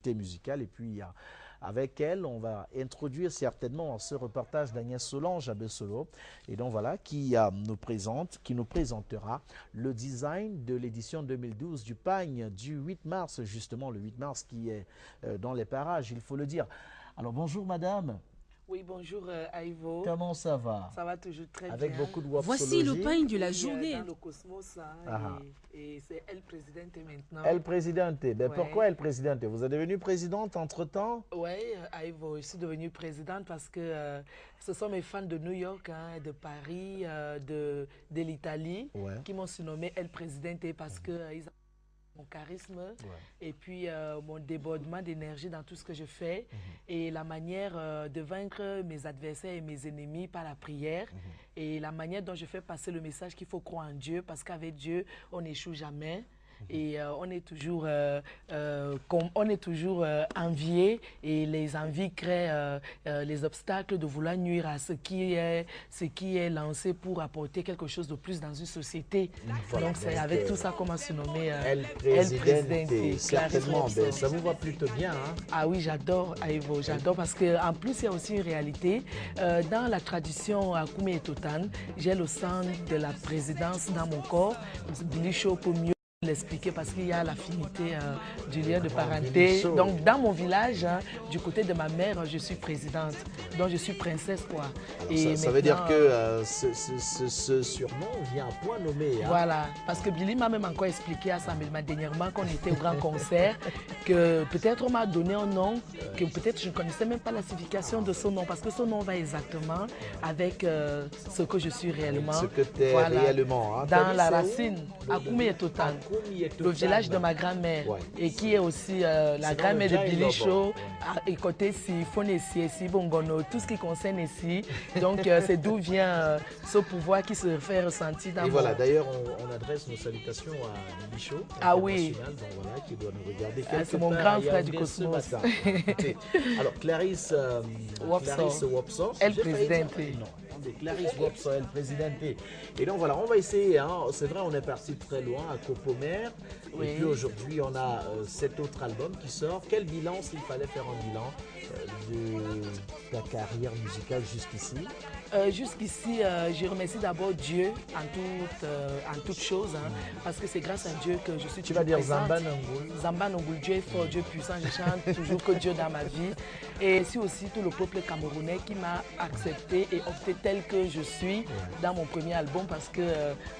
opportunité musicale. Et puis, avec elle, on va introduire certainement ce reportage d'Agnès Solange à Bessolo. Et donc voilà, qui nous présentera le design de l'édition 2012 du Pagne du 8 mars, justement le 8 mars qui est dans les parages, il faut le dire. Alors bonjour madame. Oui, bonjour Aïvo. Comment ça va? Ça va toujours très Avec bien. beaucoup de wapsologie. Voici le pagne de la journée. Dans le cosmos, hein, et c'est El Presidente maintenant. El Presidente. Ben, pourquoi El Presidente? Vous êtes devenue présidente entre-temps? Oui, Aïvo, je suis devenue présidente parce que ce sont mes fans de New York, hein, de Paris, de l'Italie, qui m'ont surnommé El Presidente parce que ils ont mon charisme et puis mon débordement d'énergie dans tout ce que je fais et la manière de vaincre mes adversaires et mes ennemis par la prière et la manière dont je fais passer le message qu'il faut croire en Dieu parce qu'avec Dieu, on n'échoue jamais. Et on est toujours envié et les envies créent les obstacles de vouloir nuire à ce qui est lancé pour apporter quelque chose de plus dans une société. Voilà, donc c'est avec tout ça qu'on m'a surnommé El Presidente. Certainement, ben, ça vous va plutôt bien. Hein? Ah oui, j'adore Aïvo, j'adore parce qu'en plus il y a aussi une réalité. Dans la tradition Akume et Totan, j'ai le sang de la présidence dans mon corps. Billy Shaw pour mieux l'expliquer parce qu'il y a l'affinité du lien de parenté. Donc dans mon village, hein, du côté de ma mère, je suis présidente. Donc je suis princesse quoi. Alors, et ça veut dire que ce surnom vient à point nommé. Hein? Voilà, parce que Billy m'a même encore expliqué à Samuel dernièrement qu'on était au grand concert, que peut-être on m'a donné un nom, que peut-être je ne connaissais même pas la signification de ce nom, parce que ce nom va exactement avec ce que je suis réellement. Ce que tu es réellement. Hein? Dans la racine, Akume et Totan. Le village de ma grand-mère et qui est aussi la grand-mère de Billy Shaw et côté Sifone ici, Bongono, tout ce qui concerne ici. Donc c'est d'où vient ce pouvoir qui se fait ressentir dans Et voilà, d'ailleurs on adresse nos salutations à Billy Shaw. Ah oui. Donc voilà, qui doit nous regarder. C'est mon grand frère du Cosmos. Alors Clarisse Wapso, El Presidente. Clarisse Wapso, El Presidente. Et donc voilà, on va essayer, hein, c'est vrai on est parti très loin à Copomer. Et puis aujourd'hui on a cet autre album qui sort. Quel bilan, s'il fallait faire un bilan de ta carrière musicale jusqu'ici? Jusqu'ici, je remercie d'abord Dieu en toute chose, hein, parce que c'est grâce à Dieu que je suis toujours présente. Tu vas dire Zamba Nangul? Zamba Nangul, Dieu est fort, Dieu est puissant, je chante toujours que Dieu dans ma vie. Et c'est aussi tout le peuple camerounais qui m'a accepté et opté tel que je suis dans mon premier album, parce que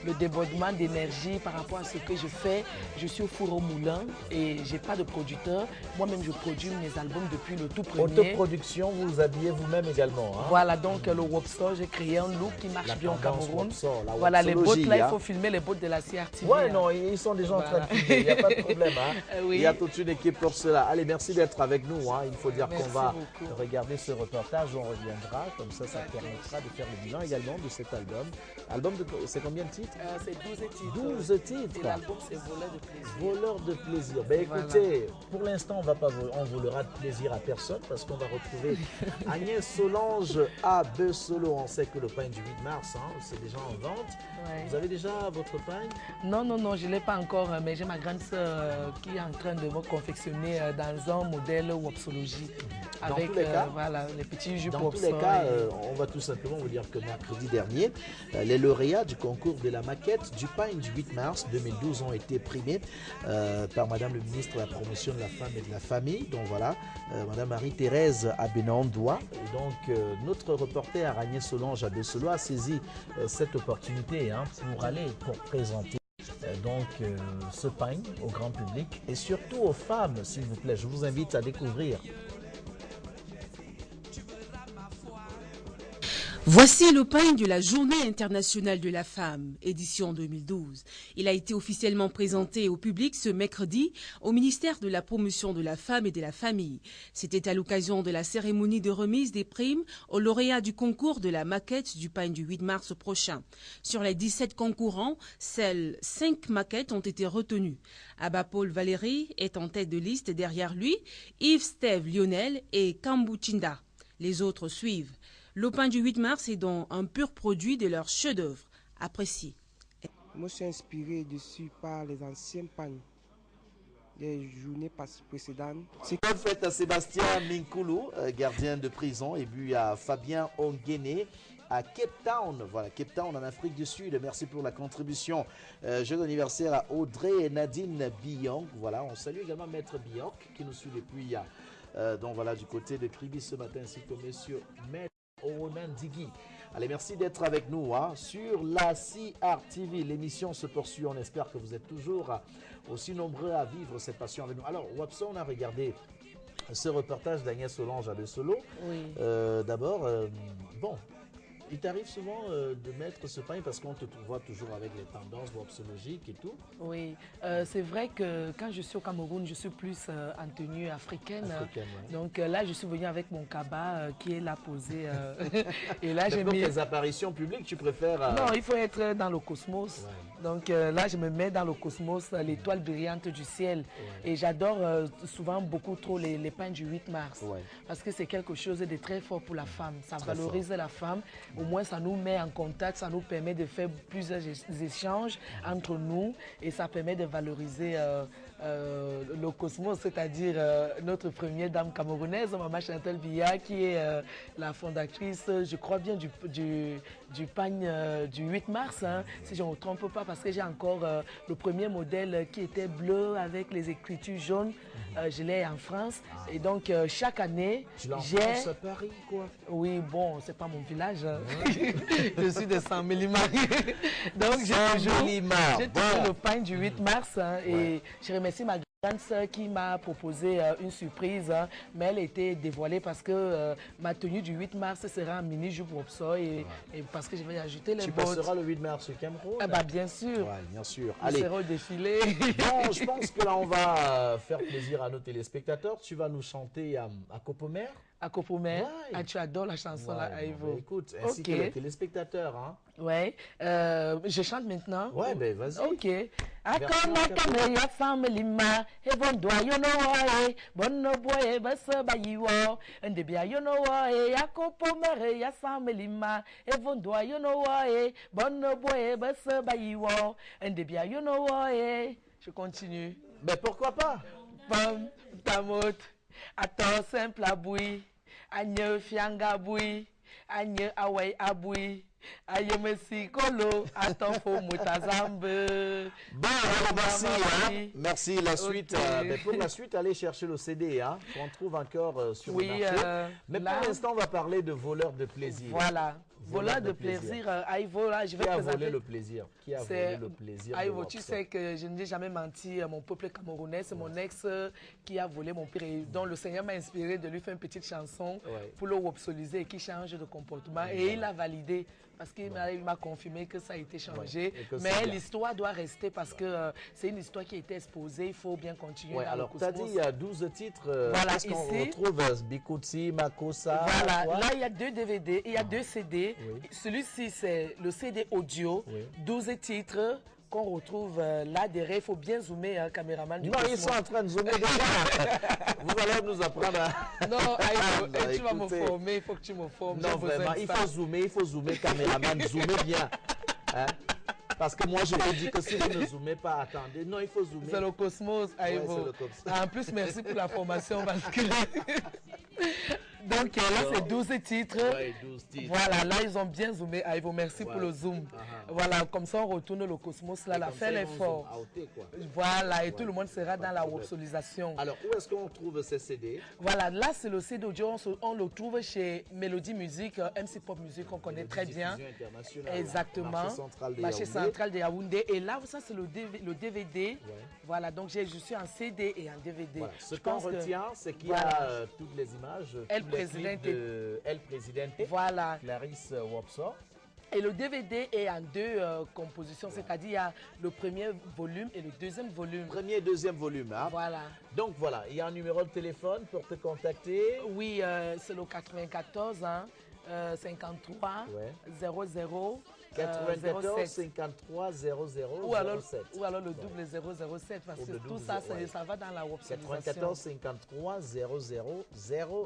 le débordement d'énergie par rapport à ce que je fais, je suis au four au moulin et j'ai pas de producteur. Moi-même, je produis mes albums depuis le tout premier. Autoproduction, vous vous habillez vous-même également. Hein? Voilà, donc le Wapso, j'ai créé un look qui marche bien au Cameroun. Voilà, les bottes là, il faut filmer les bottes de la CRTV. Ouais, non, ils sont déjà en train de filmer, il n'y a pas de problème. Hein? Oui. Il y a toute une équipe pour cela. Allez, merci d'être avec nous. Hein. Il faut dire qu'on va regarder ce reportage, on reviendra. Comme ça permettra de faire le bilan également de cet album. C'est combien de titres? C'est 12 titres. 12 titres. Et l'album, c'est Voleur de plaisir. Voleur de plaisir. Ben écoutez, pour l'instant, on volera de plaisir à personne parce qu'on va retrouver Agnès Solange à Bessolo. On sait que le pain du 8 mars, hein, c'est déjà en vente. Vous avez déjà votre pain? Non, je ne l'ai pas encore, mais j'ai ma grande sœur qui est en train de me confectionner dans un modèle Wapsologie. Avec tous les cas, voilà, les petits jupes. Dans tous les cas, on va tout simplement vous dire que mercredi dernier, les lauréats du concours de la maquette du pain du 8 mars 2012 ont été primés par Madame le ministre de la Promotion de la Femme et de la Famille. Donc voilà, Madame Marie-Thérèse Abenandoua. Et donc notre reporter Agnès Solange à Bessolo a saisi cette opportunité, hein, pour présenter donc ce pain au grand public et surtout aux femmes, s'il vous plaît. Je vous invite à découvrir. Voici le pain de la Journée internationale de la femme, édition 2012. Il a été officiellement présenté au public ce mercredi au ministère de la Promotion de la Femme et de la Famille. C'était à l'occasion de la cérémonie de remise des primes aux lauréats du concours de la maquette du pain du 8 mars prochain. Sur les 17 concurrents, seules 5 maquettes ont été retenues. Abba Paul Valéry est en tête de liste, derrière lui Yves Steve Lionel et Kambuchinda. Les autres suivent. Le pain du 8 mars est donc un pur produit de leur chef-d'œuvre. Apprécié. Moi, je suis inspiré dessus par les anciens pains des journées précédentes. Bonne fête à Sébastien Minkoulou, gardien de prison, et puis à Fabien Ongene à Cape Town. Voilà, Cape Town en Afrique du Sud. Merci pour la contribution. Jeune anniversaire à Audrey et Nadine Biyong. Voilà, on salue également Maître Biyong qui nous suit depuis donc voilà, du côté de Kribi ce matin, ainsi que Monsieur Maître Owonan Digui. Allez, merci d'être avec nous sur la CRTV. L'émission se poursuit. On espère que vous êtes toujours aussi nombreux à vivre cette passion avec nous. Alors, Wapso, on a regardé ce reportage d'Agnès Solange à Le Solo. Oui. D'abord, bon, il t'arrive souvent de mettre ce pain parce qu'on te voit toujours avec les tendances wapsologiques et tout. Oui, c'est vrai que quand je suis au Cameroun, je suis plus en tenue africaine. Ouais. Donc là, je suis venue avec mon kaba qui est là posé. Et là, j'ai mis... Pour tes apparitions publiques, tu préfères... Non, il faut être dans le cosmos. Ouais. Donc là, je me mets dans le cosmos, l'étoile brillante du ciel. Ouais. Et j'adore souvent beaucoup trop les pains du 8 mars. Ouais. Parce que c'est quelque chose de très fort pour la femme. Ça valorise la femme. Au moins, ça nous met en contact, ça nous permet de faire plusieurs échanges entre nous et ça permet de valoriser le cosmos, c'est-à-dire notre première dame camerounaise, Maman Chantal Biya, qui est la fondatrice, je crois bien, du pagne du 8 mars, hein, si je ne me trompe pas, parce que j'ai encore le premier modèle qui était bleu avec les écritures jaunes. Je l'ai en France. Et donc, chaque année, j'ai... à Paris, quoi. Oui, bon, c'est pas mon village. Hein. Je suis de Saint-Mélimar. Donc, j'ai toujours le pain du 8 mars. Hein, et je remercie ma grande sœur qui m'a proposé une surprise. Hein, mais elle était dévoilée parce que ma tenue du 8 mars sera en mini-jupe Wopso. Et parce que je vais ajouter les bottes. Tu passeras le 8 mars au Cameroun? Bah, bien sûr. Ouais, bien sûr. Allez. Je serai au défilé. Bon, je pense que là, on va faire plaisir à nos téléspectateurs. Tu vas nous chanter à Copomer. À Copomer. Ah, tu adores la chanson là, Aïvo. Bah, écoute, ainsi que les téléspectateurs. Hein. Ouais. Je chante maintenant. Ouais, ben vas-y. Ok. Akona kame ya family ma evon do you know why bonno boy basa bayiwo ende bia you know why Copomer ya family ma evon do you know why bonno boy basa bayiwo ende bia you know why. Je continue. Mais pourquoi pas? Pam tamot ato simple aboui anye fianga boui anye awai aboui aye mesi kolo atofo mutazambe. Bon, merci, hein. Merci. La suite, pour la suite, allez chercher le CD, hein, qu'on trouve encore sur le marché. Mais pour l'instant, on va parler de voleurs de plaisir. Voilà. Voleur de plaisir, Aïvo, là, je vais présenter... Qui a volé le plaisir? Qui a volé le plaisir? Aïvo, tu sais que je n'ai jamais menti à mon peuple camerounais. C'est mon ex qui a volé mon père, dont le Seigneur m'a inspiré de lui faire une petite chanson pour le wopsoliser et qui change de comportement. Et il a validé parce qu'il m'a confirmé que ça a été changé. Mais l'histoire doit rester parce que c'est une histoire qui a été exposée. Il faut bien continuer. Alors, tu as dit il y a 12 titres. Voilà, ici. On retrouve Bikutsi, Makosa. Voilà, là, il y a 2 DVD, il y a 2 CD. Oui. Celui-ci, c'est le CD audio, 12 titres qu'on retrouve là derrière. Il faut bien zoomer, hein, caméraman. Non, ils sont en train de zoomer déjà. Vous allez nous apprendre à... Non, tu vas me former, il faut que tu me formes. Non, vraiment, il faut zoomer, caméraman, zoomer bien. Hein? Parce que moi, je vous dis que si vous ne zoomez pas, attendez. Non, il faut zoomer. C'est le cosmos, Aïvo. En plus, merci pour la formation parce que... Donc là, c'est 12 titres. Ouais, 12 titres. Voilà, là, ils ont bien zoomé. Aïvo, merci pour le zoom. Voilà, comme ça, on retourne le cosmos. Là, fait l'effort. Voilà, et tout le monde sera dans la wopsolisation. Alors, où est-ce qu'on trouve ces CD? Voilà, là, c'est le CD audio. On le trouve chez Mélodie Musique, MC Pop Musique, qu'on connaît très bien. Exactement. Marché central de Yaoundé. Et là, ça, c'est le DVD. Voilà, donc je suis en CD et en DVD. Voilà. Ce qu'on retient, c'est qu'il y a toutes les images. El Presidente, voilà. Clarisse Wopso. Et le DVD est en 2 compositions, c'est-à-dire il y a le premier volume et le deuxième volume. Premier et deuxième volume, hein? Voilà. Donc voilà, il y a un numéro de téléphone pour te contacter. Oui, c'est le 94 hein, 53 00 94 53 00 ou alors 07. Ou alors le double 007 parce que tout ça, ça va dans la websonisation. 94 53 00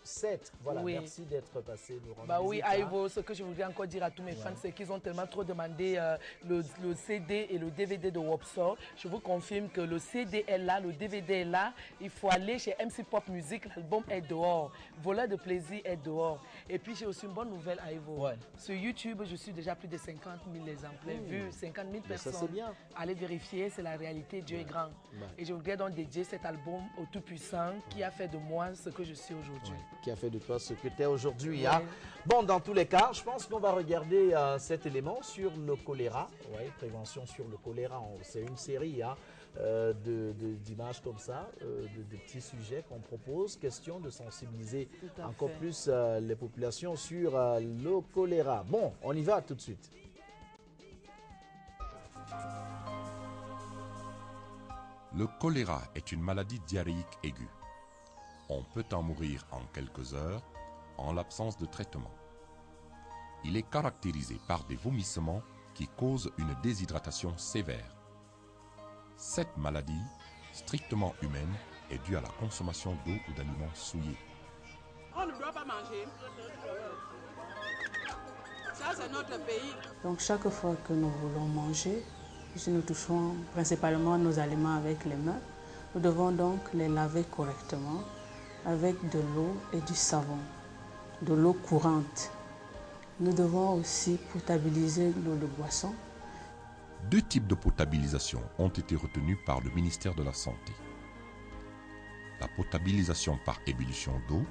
07. Voilà, oui. Merci d'être passé nous rendre oui, Aïvo, ce que je voudrais encore dire à tous mes fans, c'est qu'ils ont tellement trop demandé le CD et le DVD de Wopsor. Je vous confirme que le CD est là, le DVD est là. Il faut aller chez MC Pop Music, l'album est dehors. Voleur de plaisir est dehors. Et puis j'ai aussi une bonne nouvelle, Aïvo. Ouais. Sur YouTube, je suis déjà plus de 50 000 exemplaires vus, 50 000 personnes. Ça, c'est bien. Allez vérifier, c'est la réalité, Dieu est grand. Et je voudrais donc dédier cet album au Tout-Puissant qui a fait de moi ce que je suis aujourd'hui. Qui a fait de toi ce que tu es aujourd'hui. Hein? Bon, dans tous les cas, je pense qu'on va regarder cet élément sur le choléra. Oui, prévention sur le choléra. C'est une série d'images comme ça, de petits sujets qu'on propose. Question de sensibiliser encore plus les populations sur le choléra. Bon, on y va tout de suite. Le choléra est une maladie diarrhéique aiguë. On peut en mourir en quelques heures en l'absence de traitement. Il est caractérisé par des vomissements qui causent une déshydratation sévère. Cette maladie, strictement humaine, est due à la consommation d'eau ou d'aliments souillés. On ne doit pas manger. Ça, c'est notre pays. Donc chaque fois que nous voulons manger, si nous touchons principalement nos aliments avec les mains, nous devons donc les laver correctement avec de l'eau et du savon, de l'eau courante. Nous devons aussi potabiliser l'eau de boisson. 2 types de potabilisation ont été retenus par le ministère de la Santé. La potabilisation par ébullition d'eau,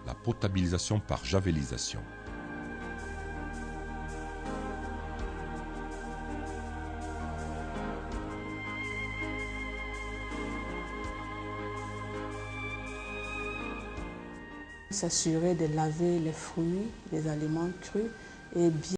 la potabilisation par javelisation. S'assurer de laver les fruits, les aliments crus et bien